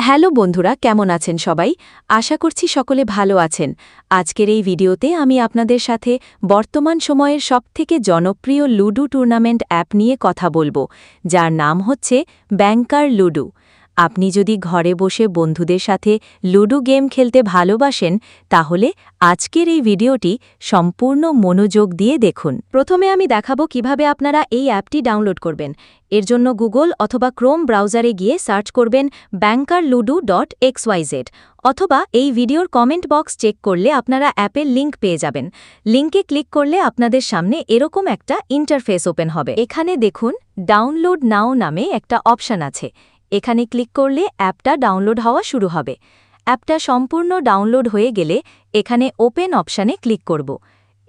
Hello বন্ধুরা, কেমন আছেন সবাই? আশা করছি সকলে ভালো আছেন। আজকের এই ভিডিওতে আমি আপনাদের সাথে বর্তমান সময়ের সবথেকে জনপ্রিয় লুডো টুর্নামেন্ট অ্যাপ নিয়ে কথা বলবো, যার নাম হচ্ছে ব্যাংকার লুডো। আপনি যদি ঘরে বসে বন্ধুদের সাথে লুডো গেম খেলতে ভালোবাসেন, তাহলে আজকের এই ভিডিওটি সম্পূর্ণ মনোযোগ দিয়ে দেখুন। প্রথমে আমি দেখাবো কিভাবে আপনারা এই অ্যাপটি ডাউনলোড করবেন। এর জন্য গুগল অথবা ক্রোম ব্রাউজারে গিয়ে সার্চ করবেন bankarludo.xyz, অথবা এই ভিডিওর কমেন্ট বক্স চেক করলে আপনারা অ্যাপের লিঙ্ক পেয়ে যাবেন। লিঙ্কে ক্লিক করলে আপনাদের সামনে এরকম একটা ইন্টারফেস ওপেন হবে। এখানে দেখুন ডাউনলোড নাও নামে একটা অপশান আছে। এখানে ক্লিক করলে অ্যাপটা ডাউনলোড হওয়া শুরু হবে। অ্যাপটা সম্পূর্ণ ডাউনলোড হয়ে গেলে এখানে ওপেন অপশানে ক্লিক করব।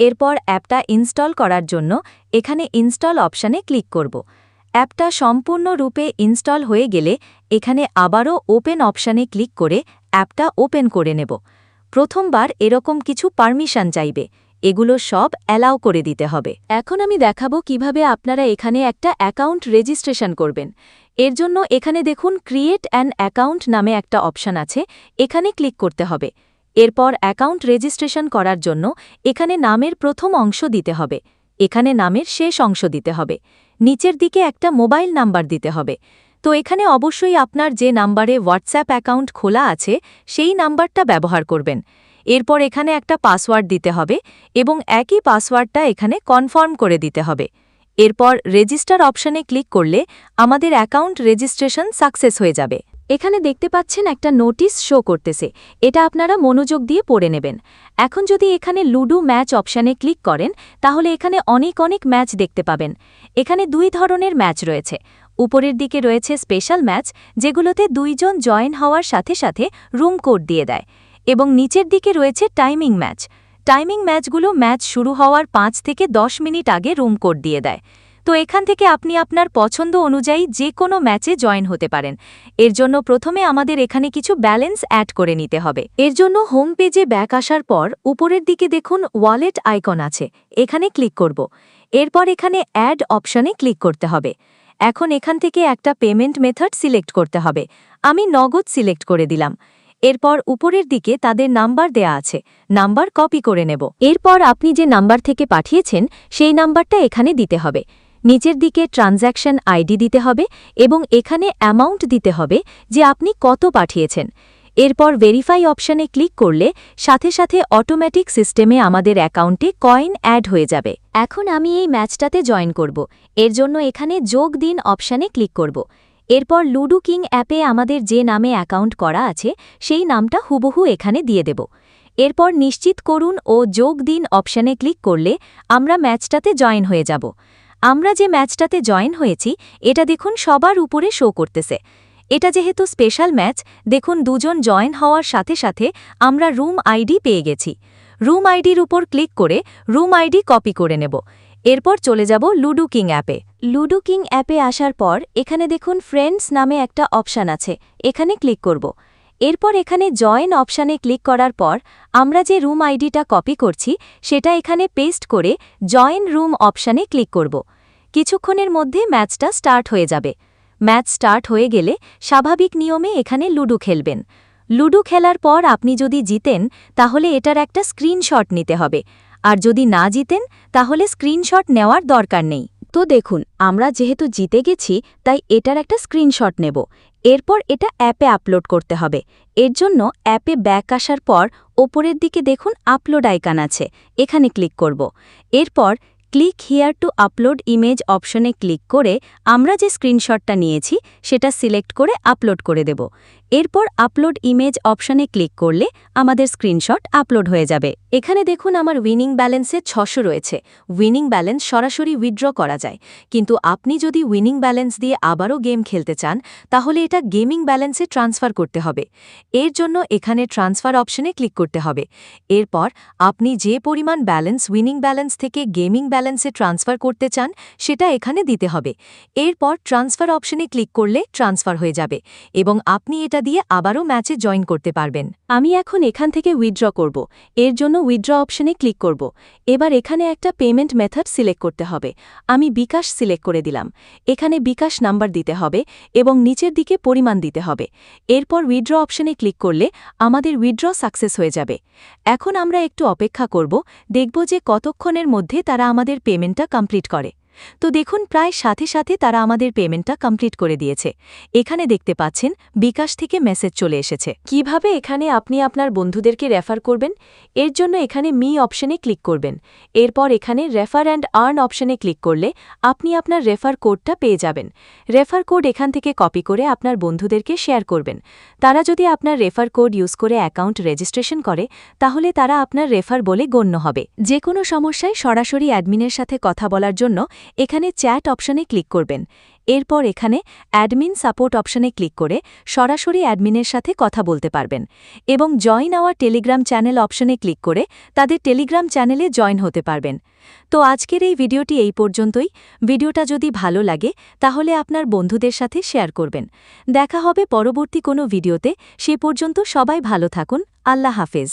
এরপর অ্যাপটা ইনস্টল করার জন্য এখানে ইনস্টল অপশানে ক্লিক করব। অ্যাপটা সম্পূর্ণরূপে ইনস্টল হয়ে গেলে এখানে আবারও ওপেন অপশানে ক্লিক করে অ্যাপটা ওপেন করে নেব। প্রথমবার এরকম কিছু পারমিশন চাইবে, এগুলো সব অ্যালাউ করে দিতে হবে। এখন আমি দেখাবো কিভাবে আপনারা এখানে একটা অ্যাকাউন্ট রেজিস্ট্রেশন করবেন। এর জন্য এখানে দেখুন ক্রিয়েট অ্যান অ্যাকাউন্ট নামে একটা অপশান আছে, এখানে ক্লিক করতে হবে। এরপর অ্যাকাউন্ট রেজিস্ট্রেশন করার জন্য এখানে নামের প্রথম অংশ দিতে হবে, এখানে নামের শেষ অংশ দিতে হবে, নিচের দিকে একটা মোবাইল নাম্বার দিতে হবে। তো এখানে অবশ্যই আপনার যে নাম্বারে হোয়াটসঅ্যাপ অ্যাকাউন্ট খোলা আছে সেই নাম্বারটা ব্যবহার করবেন। এরপর এখানে একটা পাসওয়ার্ড দিতে হবে এবং একই পাসওয়ার্ডটা এখানে কনফার্ম করে দিতে হবে। এরপর রেজিস্টার অপশানে ক্লিক করলে আমাদের অ্যাকাউন্ট রেজিস্ট্রেশন সাকসেস হয়ে যাবে। এখানে দেখতে পাচ্ছেন একটা নোটিশ শো করতেছে, এটা আপনারা মনোযোগ দিয়ে পড়ে নেবেন। এখন যদি এখানে লুডো ম্যাচ অপশানে ক্লিক করেন, তাহলে এখানে অনেক ম্যাচ দেখতে পাবেন। এখানে দুই ধরনের ম্যাচ রয়েছে। উপরের দিকে রয়েছে স্পেশাল ম্যাচ, যেগুলোতে দুইজন জয়েন হওয়ার সাথে সাথে রুম কোড দিয়ে দেয়, এবং নিচের দিকে রয়েছে টাইমিং ম্যাচ। টাইমিং ম্যাচগুলো ম্যাচ শুরু হওয়ার 5 থেকে 10 মিনিট আগে রুম কোড দিয়ে দেয়। তো এখান থেকে আপনি আপনার পছন্দ অনুযায়ী যে কোনো ম্যাচে জয়েন হতে পারেন। এর জন্য প্রথমে আমাদের এখানে কিছু ব্যালেন্স অ্যাড করে নিতে হবে। এর জন্য হোম পেজে ব্যাক আসার পর উপরের দিকে দেখুন ওয়ালেট আইকন আছে, এখানে ক্লিক করব। এরপর এখানে অ্যাড অপশনে ক্লিক করতে হবে। এখন এখান থেকে একটা পেমেন্ট মেথড সিলেক্ট করতে হবে। আমি নগদ সিলেক্ট করে দিলাম। এরপর উপরের দিকে তাদের নাম্বার দেয়া আছে, নাম্বার কপি করে নেব। এরপর আপনি যে নাম্বার থেকে পাঠিয়েছেন সেই নাম্বারটা এখানে দিতে হবে। নিচের দিকে ট্রানজ্যাকশন আইডি দিতে হবে এবং এখানে অ্যামাউন্ট দিতে হবে যে আপনি কত পাঠিয়েছেন। এরপর ভেরিফাই অপশানে ক্লিক করলে সাথে সাথে অটোমেটিক সিস্টেমে আমাদের অ্যাকাউন্টে কয়েন অ্যাড হয়ে যাবে। এখন আমি এই ম্যাচটাতে জয়েন করব। এর জন্য এখানে যোগ দিন অপশানে ক্লিক করব। এরপর লুডো কিং অ্যাপে আমাদের যে নামে অ্যাকাউন্ট করা আছে সেই নামটা হুবহু এখানে দিয়ে দেব। এরপর নিশ্চিত করুন ও যোগ দিন অপশানে ক্লিক করলে আমরা ম্যাচটাতে জয়েন হয়ে যাব। আমরা যে ম্যাচটাতে জয়েন হয়েছি এটা দেখুন সবার উপরে শো করতেছে। এটা যেহেতু স্পেশাল ম্যাচ, দেখুন দুজন জয়েন হওয়ার সাথে সাথে আমরা রুম আইডি পেয়ে গেছি। রুম আইডির উপর ক্লিক করে রুম আইডি কপি করে নেব। এরপর চলে যাব লুডো কিং অ্যাপে। লুডো কিং অ্যাপে আসার পর এখানে দেখুন ফ্রেন্ডস নামে একটা অপশান আছে, এখানে ক্লিক করব। এরপর এখানে জয়েন অপশানে ক্লিক করার পর আমরা যে রুম আইডিটা কপি করছি সেটা এখানে পেস্ট করে জয়েন রুম অপশানে ক্লিক করব। কিছুক্ষণের মধ্যে ম্যাচটা স্টার্ট হয়ে যাবে। ম্যাচ স্টার্ট হয়ে গেলে স্বাভাবিক নিয়মে এখানে লুডো খেলবেন। লুডো খেলার পর আপনি যদি জিতেন তাহলে এটার একটা স্ক্রিনশট নিতে হবে, আর যদি না জিতেন তাহলে স্ক্রিনশট নেওয়ার দরকার নেই। তো দেখুন আমরা যেহেতু জিতে গেছি তাই এটার একটা স্ক্রিনশট নেব। এরপর এটা অ্যাপে আপলোড করতে হবে। এর জন্য অ্যাপে ব্যাক আসার পর ওপরের দিকে দেখুন আপলোড আইকন আছে, এখানে ক্লিক করব। এরপর click here two upload image অপশনে ক্লিক করে আমরা যে স্ক্রিনশটটা নিয়েছি সেটা সিলেক্ট করে আপলোড করে দেব। এরপর আপলোড ইমেজ অপশনে ক্লিক করলে আমাদের স্ক্রিনশট আপলোড হয়ে যাবে। এখানে দেখুন আমার উইনিং ব্যালেন্সে 600 রয়েছে। উইনিং ব্যালেন্স সরাসরি উইথড্র করা যায়, কিন্তু আপনি যদি উইনিং ব্যালেন্স দিয়ে আবারও গেম খেলতে চান তাহলে এটা গেমিং ব্যালেন্সে ট্রান্সফার করতে হবে। এর জন্য এখানে ট্রান্সফার অপশনে ক্লিক করতে হবে। এরপর আপনি যে পরিমাণ ব্যালেন্স উইনিং ব্যালেন্স থেকে গেমিং ব্যালেন্স ব্যালেন্সে ট্রান্সফার করতে চান সেটা এখানে দিতে হবে। এরপর ট্রান্সফার অপশনে ক্লিক করলে ট্রান্সফার হয়ে যাবে এবং আপনি এটা দিয়ে আবারও ম্যাচে জয়েন করতে পারবেন। আমি এখন এখান থেকে উইথড্র করব। এর জন্য উইথড্র অপশনে ক্লিক করব। এবার এখানে একটা পেমেন্ট মেথড সিলেক্ট করতে হবে। আমি বিকাশ সিলেক্ট করে দিলাম। এখানে বিকাশ নাম্বার দিতে হবে এবং নিচের দিকে পরিমাণ দিতে হবে। এরপর উইথড্র অপশনে ক্লিক করলে আমাদের উইথড্র সাকসেস হয়ে যাবে। এখন আমরা একটু অপেক্ষা করব, দেখব যে কতক্ষণের মধ্যে তারা আমাদের পেমেন্টটা কমপ্লিট করে। তো দেখুন প্রায় সাথে সাথে তারা আমাদের পেমেন্টটা কমপ্লিট করে দিয়েছে। এখানে দেখতে পাচ্ছেন বিকাশ থেকে মেসেজ চলে এসেছে। কিভাবে এখানে আপনি আপনার বন্ধুদেরকে রেফার করবেন? এর জন্য এখানে মি অপশনে ক্লিক করবেন। এরপর এখানে রেফার অ্যান্ড আর্ন অপশনে ক্লিক করলে আপনি আপনার রেফার কোডটা পেয়ে যাবেন। রেফার কোড এখান থেকে কপি করে আপনার বন্ধুদেরকে শেয়ার করবেন। তারা যদি আপনার রেফার কোড ইউজ করে অ্যাকাউন্ট রেজিস্ট্রেশন করে তাহলে তারা আপনার রেফার বলে গণ্য হবে। যে কোনো সমস্যায় সরাসরি অ্যাডমিনের সাথে কথা বলার জন্য এখানে চ্যাট অপশনে ক্লিক করবেন। এরপর এখানে অ্যাডমিন সাপোর্ট অপশনে ক্লিক করে সরাসরি অ্যাডমিনের সাথে কথা বলতে পারবেন এবং জয়েন আওয়ার টেলিগ্রাম চ্যানেল অপশনে ক্লিক করে তাদের টেলিগ্রাম চ্যানেলে জয়েন হতে পারবেন। তো আজকের এই ভিডিওটি এই পর্যন্তই। ভিডিওটা যদি ভালো লাগে তাহলে আপনার বন্ধুদের সাথে শেয়ার করবেন। দেখা হবে পরবর্তী কোনো ভিডিওতে। সে পর্যন্ত সবাই ভালো থাকুন। আল্লাহ হাফেজ।